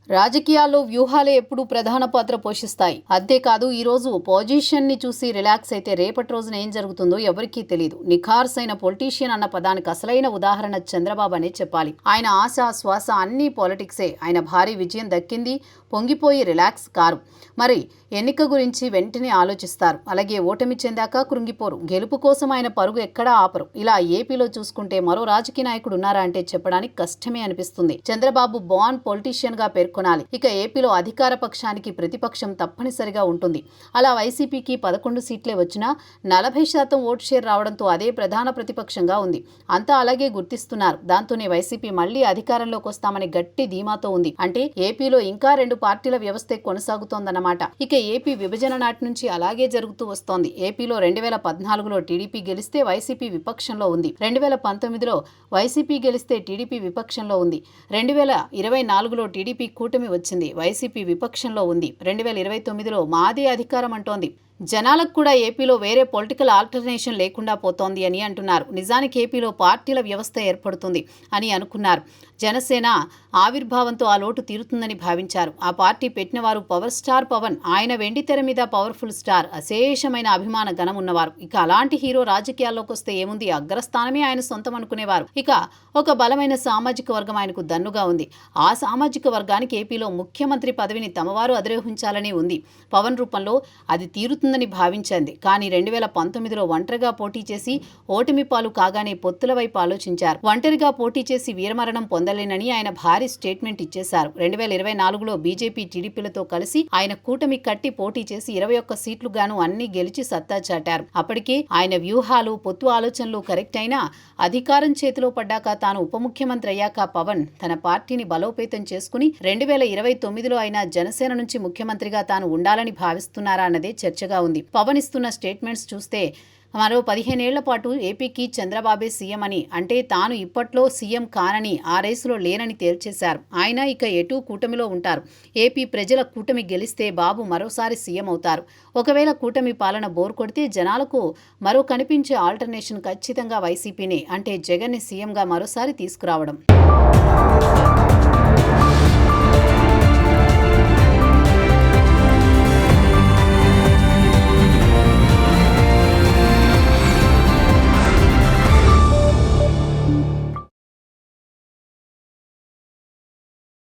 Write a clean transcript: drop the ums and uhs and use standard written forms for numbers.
రాజకీయాల్లో వ్యూహాలే ఎప్పుడూ ప్రధాన పాత్ర పోషిస్తాయి. అంతేకాదు ఈ రోజు పొజిషన్ ని చూసి రిలాక్స్ అయితే రేపటి రోజున ఏం జరుగుతుందో ఎవరికీ తెలియదు. నిఖార్సైన పొలిటీషియన్ అన్న పదానికి అసలైన ఉదాహరణ చంద్రబాబు అనే చెప్పాలి. ఆయన ఆశ శ్వాస అన్ని పాలిటిక్సే. ఆయన భారీ విజయం దక్కింది, పొంగిపోయి రిలాక్స్ కారు. మరి ఎన్నిక గురించి వెంటనే ఆలోచిస్తారు. అలాగే ఓటమి చెందాక కృంగిపోరు. గెలుపు కోసం ఆయన పరుగు ఎక్కడా ఆపరు. ఇలా ఏపీలో చూసుకుంటే మరో రాజకీయ నాయకుడు ఉన్నారా అంటే చెప్పడానికి కష్టమే అనిపిస్తుంది. చంద్రబాబు బాన్ పొలిటీషియన్ గా పేర్కొనాలి. ఇక ఏపీలో అధికార పక్షానికి ప్రతిపక్షం తప్పనిసరిగా ఉంటుంది. అలా వైసీపీకి 11 సీట్లే వచ్చినా 40% ఓటు షేర్ రావడంతో అదే ప్రధాన ప్రతిపక్షంగా ఉంది. అంతా అలాగే గుర్తిస్తున్నారు. దాంతోనే వైసీపీ మళ్లీ అధికారంలోకి వస్తామని గట్టి ధీమాతో ఉంది. అంటే ఏపీలో ఇంకా 2 పార్టీల వ్యవస్థే కొనసాగుతోందన్నమాట. ఇక ఏపీ విభజన నాటి నుంచి అలాగే జరుగుతూ వస్తోంది. ఏపీలో 2014లో టీడీపీ గెలిస్తే వైసీపీ విపక్షంలో ఉంది. 2019లో వైసీపీ గెలిస్తే టీడీపీ విపక్షంలో ఉంది. 2024లో టీడీపీ కూటమి వచ్చింది, వైసీపీ విపక్షంలో ఉంది. 2029లో మాదే అధికారం అంటోంది. జనాలకు కూడా ఏపీలో వేరే పొలిటికల్ ఆల్టర్నేషన్ లేకుండా పోతోంది అని అంటున్నారు. నిజానికి ఏపీలో పార్టీల వ్యవస్థ ఏర్పడుతుంది అని అనుకున్నారు. జనసేన ఆవిర్భావంతో ఆ లోటు తీరుతుందని భావించారు. ఆ పార్టీ పెట్టిన వారు పవర్ స్టార్ పవన్. ఆయన వెండితెర మీద పవర్ఫుల్ స్టార్, అశేషమైన అభిమాన గణం ఉన్నవారు. ఇక అలాంటి హీరో రాజకీయాల్లోకి వస్తే ఏముంది, అగ్రస్థానమే ఆయన సొంతం అనుకునేవారు. ఇక ఒక బలమైన సామాజిక వర్గం ఆయనకు దన్నుగా ఉంది. ఆ సామాజిక వర్గానికి ఏపీలో ముఖ్యమంత్రి పదవిని తమవారు అధిరోహించాలని ఉంది. పవన్ రూపంలో అది తీరుతుందని భావించింది. కానీ 2019లో ఒంటరిగా పోటీ చేసి ఓటమి పాలు కాగానే పొత్తుల వైపు ఆలోచించారు. ఒంటరిగా పోటీ చేసి వీరమరణం పొందలేనని ఆయన భారీ స్టేట్మెంట్ ఇచ్చేశారు. 2024లో బీజేపీ టీడీపీలతో కలిసి ఆయన కూటమి కట్టి పోటీ చేసి 21 సీట్లు గాను అన్ని గెలిచి సత్తా చాటారు. అప్పటికే ఆయన వ్యూహాలు పొత్తు ఆలోచనలు కరెక్ట్ అయినా అధికారం చేతిలో పడ్డాక తాను ఉప ముఖ్యమంత్రి అయ్యాక పవన్ తన పార్టీని బలోపేతం చేసుకుని 2029లో అయినా జనసేన నుంచి ముఖ్యమంత్రిగా తాను ఉండాలని భావిస్తున్నారా అన్నదే చర్చగా ఉంది. పవన్ ఇస్తున్న స్టేట్మెంట్స్ చూస్తే మరో 15 ఏళ్ల పాటు ఏపీకి చంద్రబాబే సీఎం అని, అంటే తాను ఇప్పట్లో సీఎం కానని, ఆ రేసులో లేనని తేల్చేశారు. ఆయన ఇక ఎటూ కూటమిలో ఉంటారు. ఏపీ ప్రజల కూటమి గెలిస్తే బాబు మరోసారి సీఎం అవుతారు. ఒకవేళ కూటమి పాలన బోర్ కొడితే జనాలకు మరో కనిపించే ఆల్టర్నేషన్ ఖచ్చితంగా వైసీపీనే. అంటే జగన్ని సీఎంగా మరోసారి తీసుకురావడం.